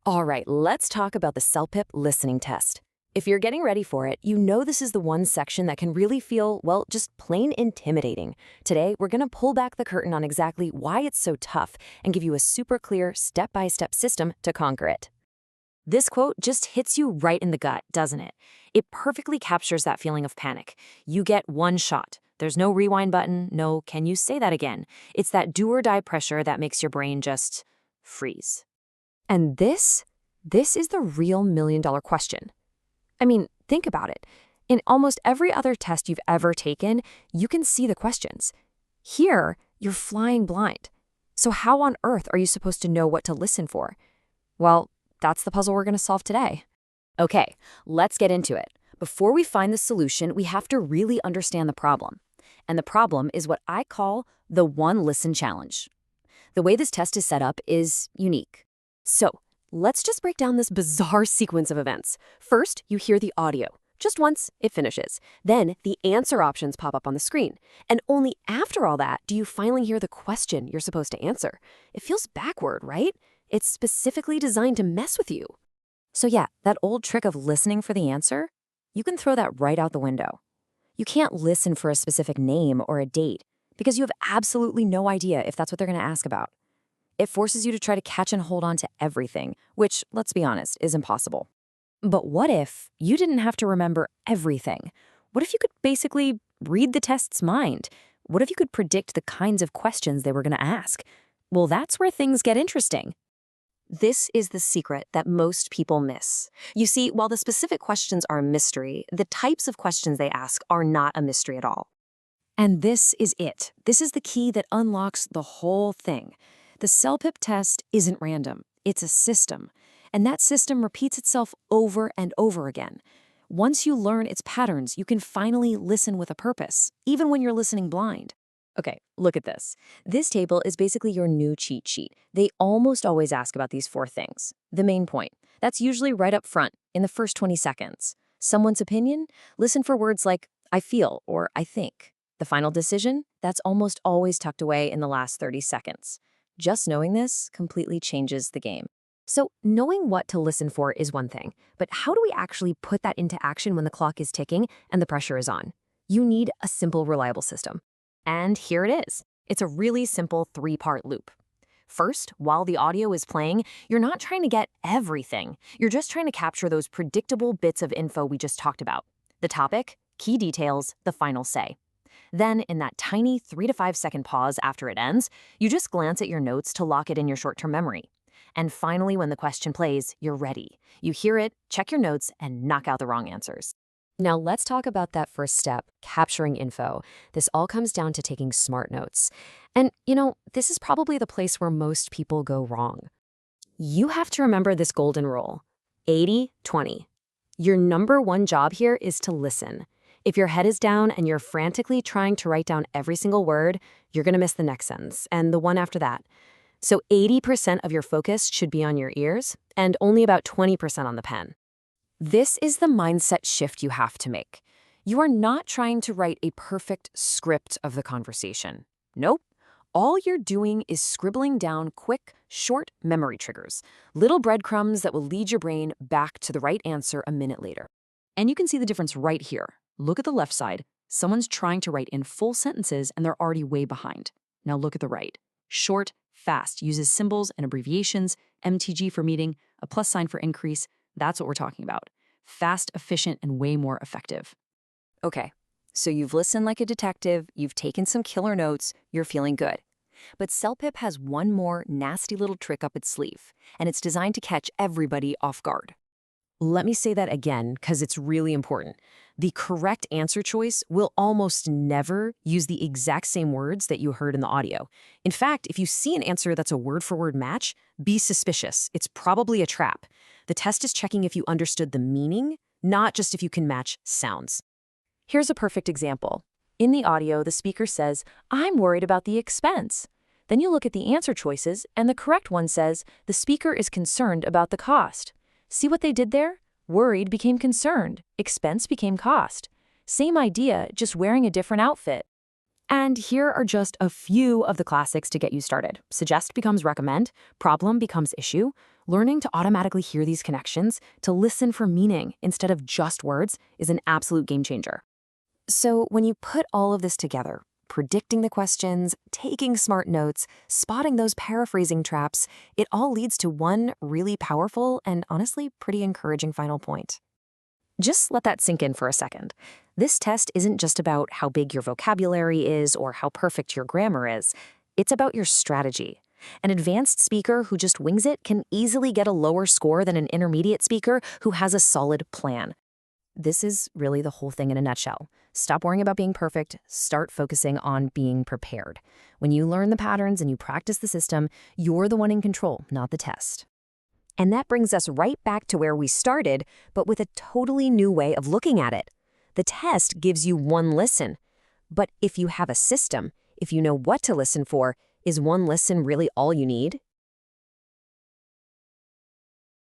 All right, let's talk about the CELPIP listening test. If you're getting ready for it, you know this is the one section that can really feel, well, just plain intimidating. Today, we're going to pull back the curtain on exactly why it's so tough and give you a super clear step-by-step system to conquer it. This quote just hits you right in the gut, doesn't it? It perfectly captures that feeling of panic. You get one shot. There's no rewind button, no can you say that again. It's that do-or-die pressure that makes your brain just freeze. And this is the real million-dollar question. I mean, think about it. In almost every other test you've ever taken, you can see the questions. Here, you're flying blind. So how on earth are you supposed to know what to listen for? Well, that's the puzzle we're going to solve today. Okay, let's get into it. Before we find the solution, we have to really understand the problem. And the problem is what I call the one listen challenge. The way this test is set up is unique. So, let's just break down this bizarre sequence of events. First, you hear the audio. Just once, it finishes. Then, the answer options pop up on the screen. And only after all that do you finally hear the question you're supposed to answer. It feels backward, right? It's specifically designed to mess with you. So yeah, that old trick of listening for the answer, you can throw that right out the window. You can't listen for a specific name or a date because you have absolutely no idea if that's what they're going to ask about. It forces you to try to catch and hold on to everything, which, let's be honest, is impossible. But what if you didn't have to remember everything? What if you could basically read the test's mind? What if you could predict the kinds of questions they were going to ask? Well, that's where things get interesting. This is the secret that most people miss. You see, while the specific questions are a mystery, the types of questions they ask are not a mystery at all. And this is it. This is the key that unlocks the whole thing. The CELPIP test isn't random. It's a system. And that system repeats itself over and over again. Once you learn its patterns, you can finally listen with a purpose, even when you're listening blind. Okay, look at this. This table is basically your new cheat sheet. They almost always ask about these four things. The main point. That's usually right up front, in the first 20 seconds. Someone's opinion? Listen for words like, I feel or I think. The final decision? That's almost always tucked away in the last 30 seconds. Just knowing this completely changes the game. So knowing what to listen for is one thing, but how do we actually put that into action when the clock is ticking and the pressure is on? You need a simple, reliable system. And here it is. It's a really simple three-part loop. First, while the audio is playing, you're not trying to get everything. You're just trying to capture those predictable bits of info we just talked about. The topic, key details, the final say. Then, in that tiny 3 to 5 second pause after it ends, you just glance at your notes to lock it in your short-term memory. And finally, when the question plays, you're ready. You hear it, check your notes, and knock out the wrong answers. Now let's talk about that first step, capturing info. This all comes down to taking smart notes. And, this is probably the place where most people go wrong. You have to remember this golden rule, 80-20. Your number one job here is to listen. If your head is down and you're frantically trying to write down every single word, you're going to miss the next sentence and the one after that. So 80% of your focus should be on your ears and only about 20% on the pen. This is the mindset shift you have to make. You are not trying to write a perfect script of the conversation. Nope. All you're doing is scribbling down quick, short memory triggers, little breadcrumbs that will lead your brain back to the right answer a minute later. And you can see the difference right here. Look at the left side. Someone's trying to write in full sentences and they're already way behind. Now look at the right. Short, fast, uses symbols and abbreviations, MTG for meeting, a plus sign for increase. That's what we're talking about. Fast, efficient, and way more effective. Okay, so you've listened like a detective, you've taken some killer notes, you're feeling good. But CELPIP has one more nasty little trick up its sleeve, and it's designed to catch everybody off guard. Let me say that again, because it's really important. The correct answer choice will almost never use the exact same words that you heard in the audio. In fact, if you see an answer that's a word-for-word match, be suspicious. It's probably a trap. The test is checking if you understood the meaning, not just if you can match sounds. Here's a perfect example. In the audio, the speaker says, "I'm worried about the expense." Then you look at the answer choices, and the correct one says, the speaker is concerned about the cost. See what they did there? Worried became concerned. Expense became cost. Same idea, just wearing a different outfit. And here are just a few of the classics to get you started. Suggest becomes recommend, problem becomes issue, Learning to automatically hear these connections, to listen for meaning instead of just words, is an absolute game changer. So when you put all of this together, predicting the questions, taking smart notes, spotting those paraphrasing traps, it all leads to one really powerful and honestly pretty encouraging final point. Just let that sink in for a second. This test isn't just about how big your vocabulary is or how perfect your grammar is. It's about your strategy. An advanced speaker who just wings it can easily get a lower score than an intermediate speaker who has a solid plan. This is really the whole thing in a nutshell. Stop worrying about being perfect. Start focusing on being prepared. When you learn the patterns and you practice the system, you're the one in control, not the test. And that brings us right back to where we started, but with a totally new way of looking at it. The test gives you one listen. But if you have a system, if you know what to listen for, is one listen really all you need?